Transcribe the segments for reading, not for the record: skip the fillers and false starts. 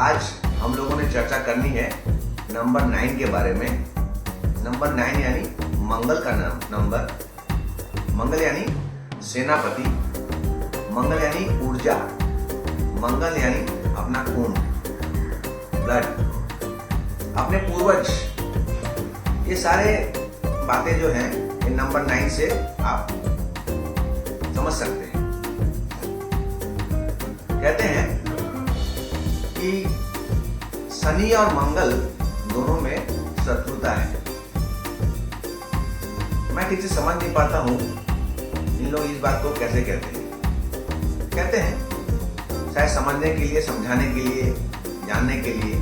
आज हम लोगों ने चर्चा करनी है नंबर 9 के बारे में। नंबर 9 यानी मंगल का नंबर। मंगल यानी सेनापति, मंगल यानी ऊर्जा, मंगल यानी अपना खून, ब्लड, अपने पूर्वज। ये सारे बातें जो हैं ये नंबर 9 से आप समझ सकते हैं। कहते हैं कि शनि और मंगल दोनों में शत्रुता है। मैं किसी समझ नहीं पाता हूं इन लोग इस बात को कैसे कहते हैं। कहते हैं शायद समझने के लिए, समझाने के लिए, जानने के लिए।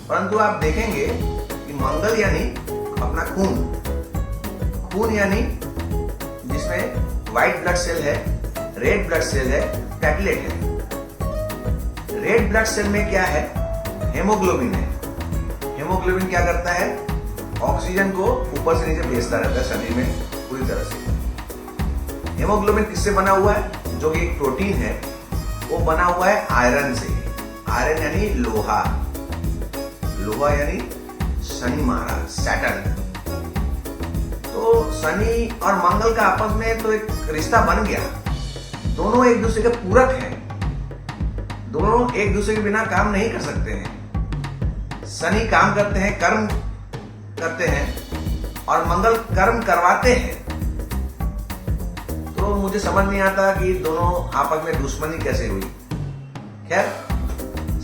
परंतु आप देखेंगे कि मंगल यानी अपना खून, खून यानी जिसमें व्हाइट ब्लड सेल है, रेड ब्लड सेल है, प्लेटलेट है। रेड ब्लड सेल में क्या है? हेमोग्लोबिन है। हेमोग्लोबिन क्या करता है? ऑक्सीजन को ऊपर से नीचे भेजता रहता है शरीर में पूरी तरह से। हेमोग्लोबिन किससे बना हुआ है? जो कि एक प्रोटीन है, वो बना हुआ है आयरन से। आयरन यानी लोहा, लोहा यानी शनि महाराज, सैटर्न। तो शनि और मंगल का आपस में तो एक रिश्ता बन गया। दोनों एक दूसरे के पूरक हैं, दोनों एक दूसरे के बिना काम नहीं कर सकते हैं। शनि काम करते हैं, कर्म करते हैं, और मंगल कर्म करवाते हैं। तो मुझे समझ नहीं आता कि दोनों आपस में दुश्मनी कैसे हुई। खैर,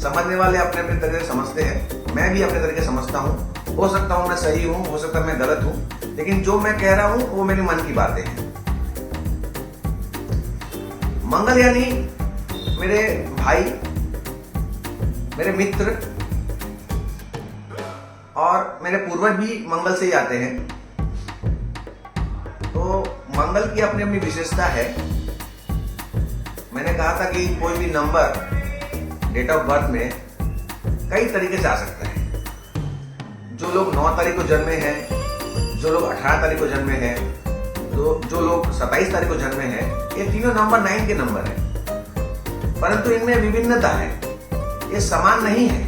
समझने वाले अपने अपने तरीके से समझते हैं, मैं भी अपने तरीके समझता हूँ। हो सकता हूँ मैं सही हूँ, हो सकता है मैं गलत हूँ, लेकिन जो मैं कह रहा हूँ वो मेरे मन की बातें हैं। मंगल यानी मेरे भाई, मेरे मित्र और मेरे पूर्वज भी मंगल से ही आते हैं। तो मंगल की अपनी अपनी विशेषता है। मैंने कहा था कि कोई भी नंबर डेट ऑफ बर्थ में कई तरीके से आ सकता है। जो लोग 9 तारीख को जन्मे हैं, जो लोग 18 तारीख को जन्मे हैं, जो लोग 27 तारीख को जन्मे हैं, ये तीनों नंबर 9 के नंबर हैं। परंतु इनमें विभिन्नता है, ये समान नहीं है।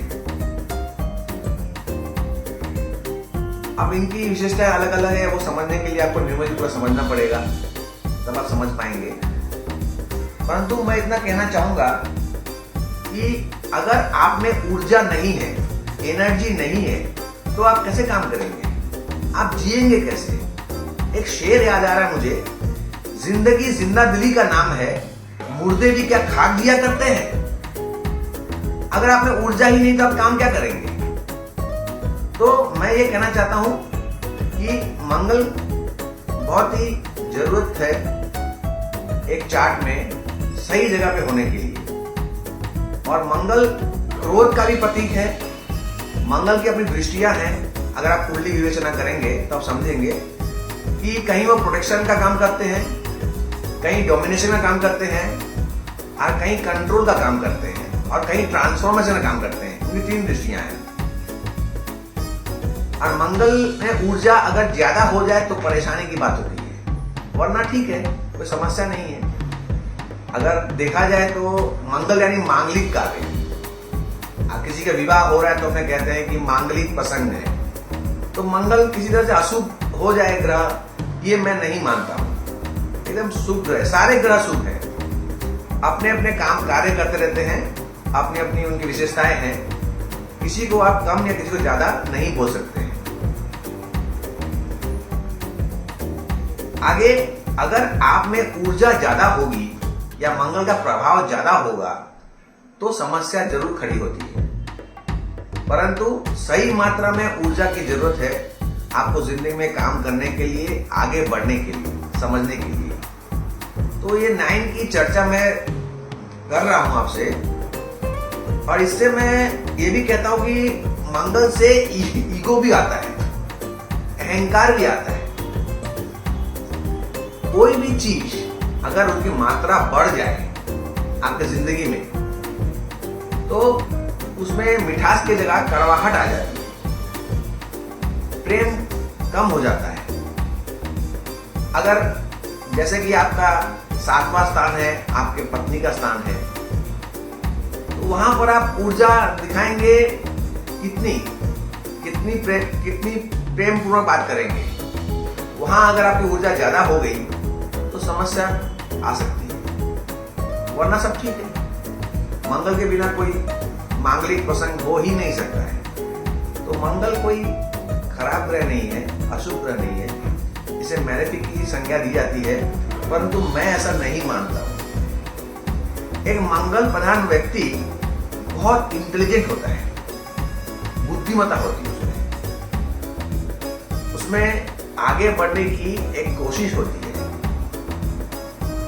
अब इनकी विशेषताएं अलग अलग है, वो समझने के लिए आपको न्यूमरोलॉजी पूरा समझना पड़ेगा, तब आप समझ पाएंगे। परंतु मैं इतना कहना चाहूंगा कि अगर आप में ऊर्जा नहीं है, एनर्जी नहीं है, तो आप कैसे काम करेंगे? आप जिएंगे कैसे? एक शेर याद आ रहा है मुझे, जिंदगी जिंदा दिली का नाम है, मुर्दे भी क्या खाक दिया करते हैं। अगर आप में ऊर्जा ही नहीं तो आप काम क्या करेंगे? तो मैं ये कहना चाहता हूं कि मंगल बहुत ही जरूरत है एक चार्ट में सही जगह पे होने के लिए। और मंगल क्रोध का भी प्रतीक है। मंगल की अपनी दृष्टियां हैं। अगर आप कुंडली विवेचना करेंगे तो आप समझेंगे कि कहीं वो प्रोटेक्शन का काम करते हैं, कहीं डोमिनेशन का काम करते हैं, और कहीं कंट्रोल का काम करते हैं, और कहीं ट्रांसफॉर्मेशन का काम करते हैं। उनकी 3 दृष्टियां हैं। और मंगल में ऊर्जा अगर ज्यादा हो जाए तो परेशानी की बात होती है, वरना ठीक है, कोई समस्या नहीं है। अगर देखा जाए तो मंगल यानी मांगलिक कार्य। किसी का विवाह हो रहा है तो अपने कहते हैं कि मांगलिक प्रसंग है। तो मंगल किसी तरह से अशुभ हो जाए ग्रह, ये मैं नहीं मानता हूं। एकदम शुभ है, सारे ग्रह शुभ है, अपने अपने काम कार्य करते रहते हैं, अपनी अपनी उनकी विशेषताएं हैं। किसी को आप कम या किसी को ज्यादा नहीं बोल सकते हैं। आगे अगर आप में ऊर्जा ज्यादा होगी या मंगल का प्रभाव ज्यादा होगा तो समस्या जरूर खड़ी होती है। परंतु सही मात्रा में ऊर्जा की जरूरत है आपको जिंदगी में काम करने के लिए, आगे बढ़ने के लिए, समझने के लिए। तो ये 9 की चर्चा मैं कर रहा हूं आपसे, और इससे मैं ये भी कहता हूं कि मंगल से ईगो भी आता है, अहंकार भी आता है। कोई भी चीज अगर उसकी मात्रा बढ़ जाए आपकी जिंदगी में तो उसमें मिठास की जगह कड़वाहट आ जाती है, प्रेम कम हो जाता है। अगर जैसे कि आपका 7वां स्थान है, आपके पत्नी का स्थान है, तो वहां पर आप ऊर्जा दिखाएंगे कितनी प्रेम पूर्वक बात करेंगे। वहां अगर आपकी ऊर्जा ज्यादा हो गई तो समस्या आ सकती है, वरना सब ठीक है। मंगल के बिना कोई मांगलिक प्रसंग हो ही नहीं सकता है। तो मंगल कोई खराब ग्रह नहीं है, अशुभ ग्रह नहीं है। इसे मैलेफिक की संज्ञा दी जाती है, परंतु मैं ऐसा नहीं मानता हूं। एक मंगल प्रधान व्यक्ति बहुत इंटेलिजेंट होता है, बुद्धिमत्ता होती है उसमें आगे बढ़ने की एक कोशिश होती है।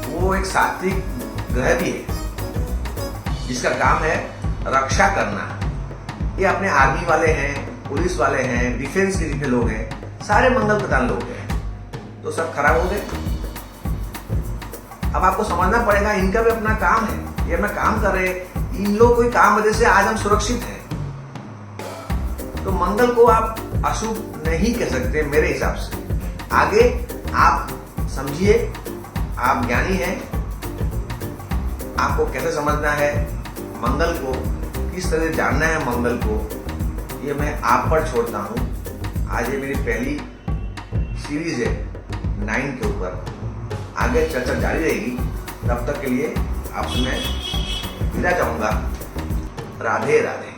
वो एक सात्विक ग्रह भी है जिसका काम है रक्षा करना। ये अपने आर्मी वाले हैं, पुलिस वाले हैं, डिफेंस के जितने लोग हैं, सारे मंगल प्रधान लोग हैं। तो सब खराब हो गए। अब आपको समझना पड़ेगा इनका भी अपना काम है, ये अपना काम कर रहे हैं। इन लोगों के काम वजह से आज हम सुरक्षित हैं। तो मंगल को आप अशुभ नहीं कह सकते मेरे हिसाब से। आगे आप समझिए, आप ज्ञानी हैं, आपको कैसे समझना है मंगल को, किस तरह से जानना है मंगल को, ये मैं आप पर छोड़ता हूं। आज ये मेरी पहली सीरीज है 9 के ऊपर। आगे चर्चा जारी रहेगी। तब तक के लिए आपसे मैं विदा चाहूंगा। राधे राधे।